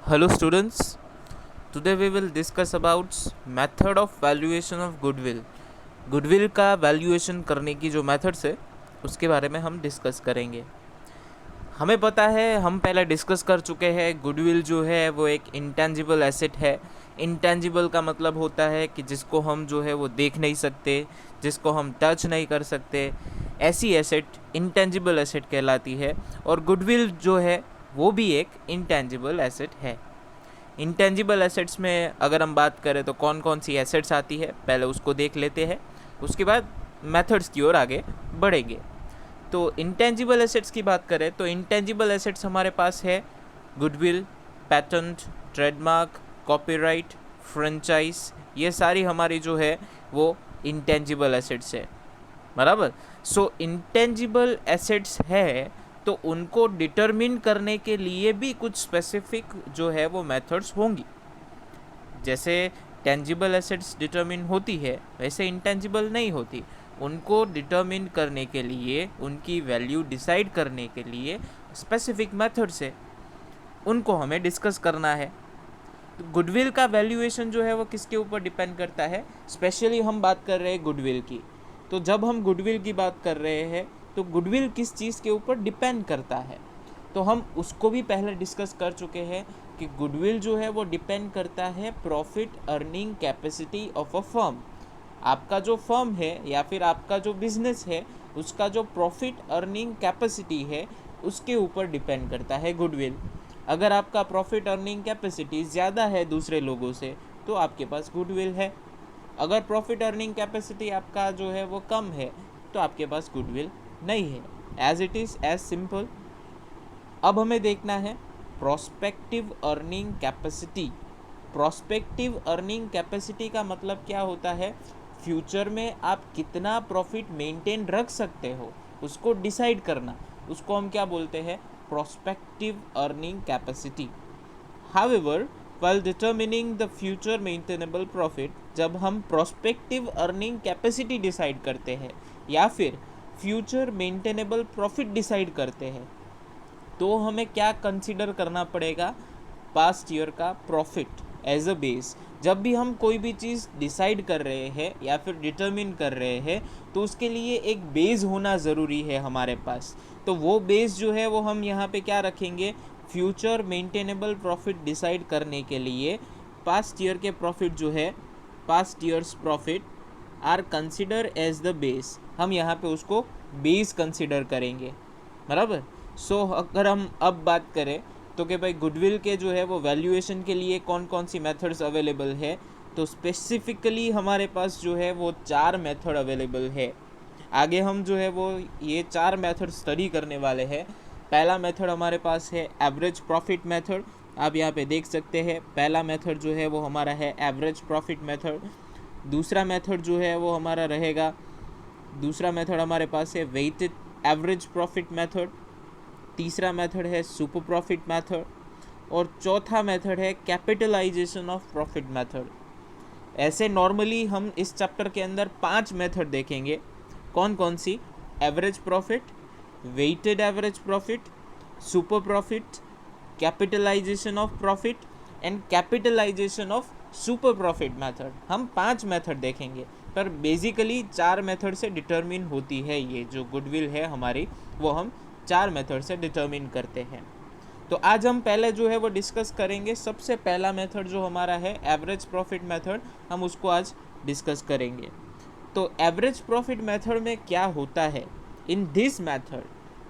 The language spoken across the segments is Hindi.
Hello students, today we will discuss about method of valuation of goodwill. Goodwill का वैल्यूएशन करने की जो मेथड्स है उसके बारे में हम डिस्कस करेंगे। हमें पता है, हम पहले डिस्कस कर चुके हैं, गुडविल जो है वो एक इंटेंजिबल एसेट है। इंटेंजिबल का मतलब होता है कि जिसको हम जो है वो देख नहीं सकते, जिसको हम टच नहीं कर सकते, ऐसी एसेट इंटेंजिबल एसेट कहलाती है। और गुडविल जो है वो भी एक इंटेंजिबल एसेट है। इंटेंजिबल एसेट्स में अगर हम बात करें तो कौन कौन सी एसेट्स आती है, पहले उसको देख लेते हैं, उसके बाद मेथड्स की ओर आगे बढ़ेंगे। तो इंटेंजिबल एसेट्स की बात करें तो इंटेंजिबल एसेट्स हमारे पास है goodwill, patent, trademark, copyright, franchise. ये सारी हमारी जो है वो इंटेंजिबल एसेट्स है, बराबर। सो इंटेंजिबल एसेट्स है तो उनको डिटरमिन करने के लिए भी कुछ स्पेसिफिक जो है वो मेथड्स होंगी। जैसे टेंजिबल एसेट्स डिटरमिन होती है वैसे इंटेंजिबल नहीं होती। उनको डिटरमिन करने के लिए, उनकी वैल्यू डिसाइड करने के लिए स्पेसिफिक मेथड्स है, उनको हमें डिस्कस करना है। तो गुडविल का वैल्यूएशन जो है वो किसके ऊपर डिपेंड करता है? स्पेशली हम बात कर रहे हैं गुडविल की। तो जब हम गुडविल की बात कर रहे हैं तो गुडविल किस चीज़ के ऊपर डिपेंड करता है, तो हम उसको भी पहले डिस्कस कर चुके हैं कि गुडविल जो है वो डिपेंड करता है profit earning capacity of a firm. आपका जो फर्म है या फिर आपका जो बिजनेस है उसका जो प्रॉफिट अर्निंग कैपेसिटी है उसके ऊपर डिपेंड करता है गुडविल। अगर आपका प्रॉफिट अर्निंग कैपेसिटी ज़्यादा है दूसरे लोगों से तो आपके पास गुडविल है। अगर प्रॉफिट अर्निंग कैपेसिटी आपका जो है वो कम है तो आपके पास गुडविल नहीं है। As it is as simple. अब हमें देखना है prospective earning capacity. Prospective earning capacity का मतलब क्या होता है? फ्यूचर में आप कितना प्रॉफिट मेंटेन रख सकते हो उसको डिसाइड करना, उसको हम क्या बोलते हैं? Prospective earning capacity. However, while determining the future maintainable profit, जब हम प्रोस्पेक्टिव अर्निंग कैपेसिटी डिसाइड करते हैं या फिर फ्यूचर मेंटेनेबल प्रॉफिट डिसाइड करते हैं तो हमें क्या कंसिडर करना पड़ेगा? पास्ट ईयर का प्रॉफिट एज अ बेस। जब भी हम कोई भी चीज़ डिसाइड कर रहे हैं या फिर डिटरमिन कर रहे हैं तो उसके लिए एक बेस होना ज़रूरी है हमारे पास। तो वो बेस जो है वो हम यहाँ पे क्या रखेंगे? फ्यूचर मेंटेनेबल प्रॉफिट डिसाइड करने के लिए पास्ट ईयर के प्रॉफिट जो है, past years profit are consider as the base. हम यहाँ पे उसको बेस कंसिडर करेंगे, बराबर। सो अगर हम अब बात करें तो कि भाई गुडविल के जो है वो वैल्यूएशन के लिए कौन कौन सी मेथड्स अवेलेबल है, तो स्पेसिफिकली हमारे पास जो है वो 4 मेथड अवेलेबल है। आगे हम जो है वो ये 4 मेथड स्टडी करने वाले हैं। पहला मेथड हमारे पास है एवरेज प्रॉफिट मेथड। आप यहाँ पे देख सकते हैं पहला मेथड जो है वो हमारा है एवरेज प्रॉफिट मेथड। दूसरा मेथड जो है वो हमारा रहेगा, दूसरा मेथड हमारे पास है वेटेड एवरेज प्रॉफिट मेथड। तीसरा मेथड है सुपर प्रॉफिट मेथड और चौथा मेथड है कैपिटलाइजेशन ऑफ प्रॉफिट मेथड। ऐसे नॉर्मली हम इस चैप्टर के अंदर 5 मेथड देखेंगे। कौन कौन सी? Average profit, weighted average profit, super profit, capitalization of profit and capitalization of super profit method. हम 5 मेथड देखेंगे पर बेसिकली 4 मेथड से डिटरमिन होती है। ये जो गुडविल है हमारी वो हम 4 मेथड से डिटरमिन करते हैं। तो आज हम पहले जो है वो डिस्कस करेंगे। सबसे पहला मेथड जो हमारा है एवरेज प्रॉफिट मेथड, हम उसको आज डिस्कस करेंगे। तो एवरेज प्रॉफिट मेथड में क्या होता है? In this method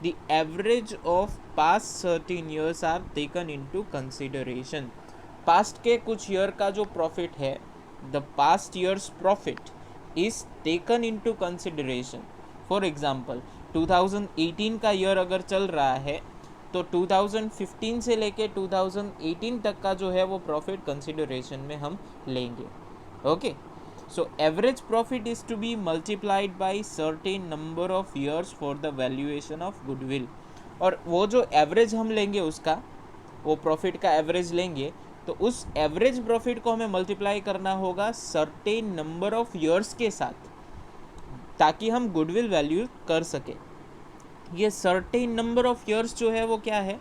the average of past 13 years are taken into consideration. Past के कुछ ईयर का जो प्रॉफिट है, the past years profit is taken into consideration. For example 2018 का ईयर अगर चल रहा है तो 2015 से लेके 2018 तक का जो है वो प्रॉफिट कंसिडरेशन में हम लेंगे। Okay, so average profit is to be multiplied by certain number of years for the valuation of goodwill. और वो जो एवरेज हम लेंगे उसका, वो प्रॉफिट का एवरेज लेंगे तो उस एवरेज प्रॉफिट को हमें मल्टीप्लाई करना होगा सर्टेन नंबर ऑफ ईयर्स के साथ ताकि हम गुडविल वैल्यू कर सके। ये सर्टेन नंबर ऑफ ईयर्स जो है वो क्या है?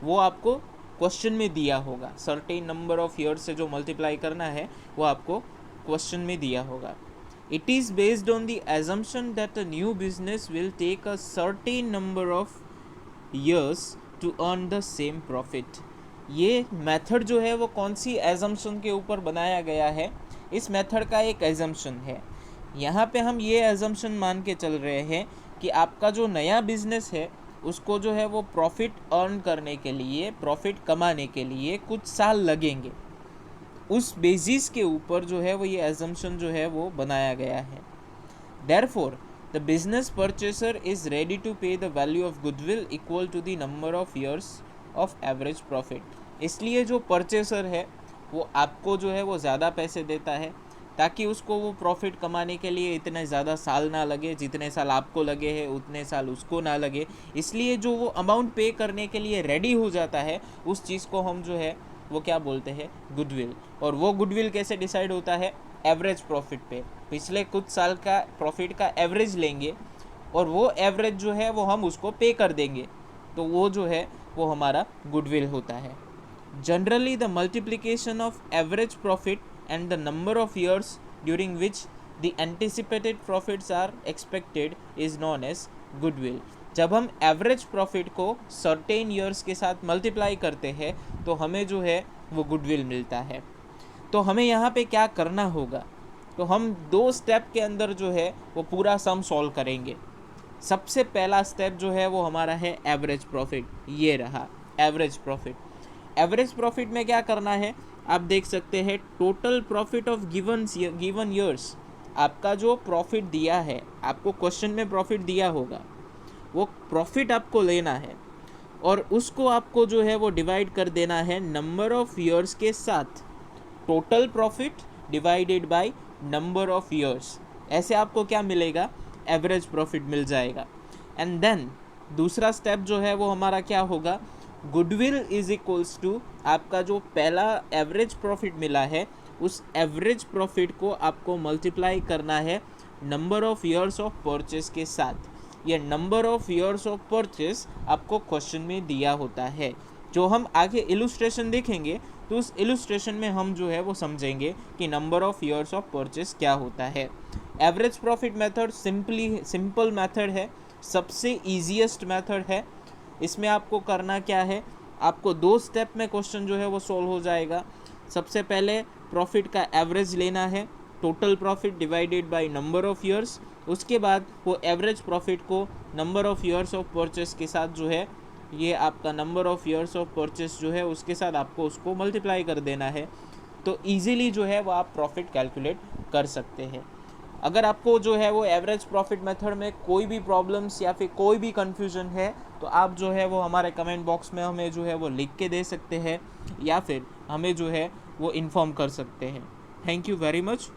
वो आपको क्वेश्चन में दिया होगा, सर्टेन नंबर ऑफ ईयर्स से जो मल्टीप्लाई करना है वो आपको क्वेश्चन में दिया होगा. It is based on the assumption that a new business will take a certain number of years to earn the same profit. ये मेथड जो है वो कौन सी एजम्पशन के ऊपर बनाया गया है? इस मेथड का एक एजम्पशन है. यहाँ पे हम ये एजम्पशन मान के चल रहे हैं कि आपका जो नया बिजनेस है उसको जो है वो प्रॉफिट अर्न करने के लिए, प्रॉफिट कमाने के लिए कुछ साल लगेंगे. उस बेसिस के ऊपर जो है वो ये एजम्पशन जो है वो बनाया गया है. Therefore the business purchaser is ready to pay the value of goodwill equal to the number of years of average profit. इसलिए जो परचेसर है वो आपको जो है वो ज़्यादा पैसे देता है ताकि उसको वो प्रॉफिट कमाने के लिए इतने ज़्यादा साल ना लगे, जितने साल आपको लगे हैं उतने साल उसको ना लगे. इसलिए जो वो अमाउंट पे करने के लिए रेडी हो जाता है उस चीज़ को हम जो है वो क्या बोलते हैं? गुडविल. और वो गुडविल कैसे डिसाइड होता है? एवरेज प्रॉफिट पे. पिछले कुछ साल का प्रॉफिट का एवरेज लेंगे और वो एवरेज जो है वो हम उसको पे कर देंगे, तो वो जो है वो हमारा गुडविल होता है. Generally the multiplication of average profit and the number of years during which the anticipated profits are expected is known as goodwill. जब हम एवरेज प्रॉफिट को सर्टेन ईयर्स के साथ मल्टीप्लाई करते हैं तो हमें जो है वो गुडविल मिलता है. तो हमें यहाँ पे क्या करना होगा? तो हम 2 स्टेप के अंदर जो है वो पूरा सम सॉल्व करेंगे. सबसे पहला स्टेप जो है वो हमारा है एवरेज प्रॉफिट. ये रहा एवरेज प्रॉफिट. एवरेज प्रॉफिट में क्या करना है? आप देख सकते हैं total profit of given years. आपका जो प्रॉफिट दिया है, आपको क्वेश्चन में प्रॉफिट दिया होगा, वो प्रॉफिट आपको लेना है और उसको आपको जो है वो डिवाइड कर देना है नंबर ऑफ ईयर्स के साथ. Total profit divided by number of years. ऐसे आपको क्या मिलेगा? एवरेज प्रॉफिट मिल जाएगा. एंड देन दूसरा स्टेप जो है वो हमारा क्या होगा? गुडविल इज इक्वल्स टू आपका जो पहला एवरेज प्रॉफिट मिला है उस एवरेज प्रॉफिट को आपको मल्टीप्लाई करना है number of years of purchase के साथ. ये number of years of purchase आपको क्वेश्चन में दिया होता है. जो हम आगे इलुस्ट्रेशन देखेंगे तो उस इलुस्ट्रेशन में हम जो है वो समझेंगे कि number of years of purchase क्या होता है. Average profit method simple method है, सबसे ईजीएस्ट मेथड है. इसमें आपको करना क्या है? आपको 2 स्टेप में क्वेश्चन जो है वो सॉल्व हो जाएगा. सबसे पहले प्रॉफिट का एवरेज लेना है, total profit divided by number of years. उसके बाद वो एवरेज प्रॉफिट को number of years of purchase के साथ जो है, ये आपका number of years of purchase जो है उसके साथ आपको उसको मल्टीप्लाई कर देना है. तो ईजिली जो है वो आप प्रॉफिट कैलकुलेट कर सकते हैं. अगर आपको जो है वो एवरेज प्रॉफिट मेथड में कोई भी प्रॉब्लम्स या फिर कोई भी कन्फ्यूजन है तो आप जो है वो हमारे कमेंट बॉक्स में हमें जो है वो लिख के दे सकते हैं या फिर हमें जो है वो इन्फॉर्म कर सकते हैं. Thank you very much.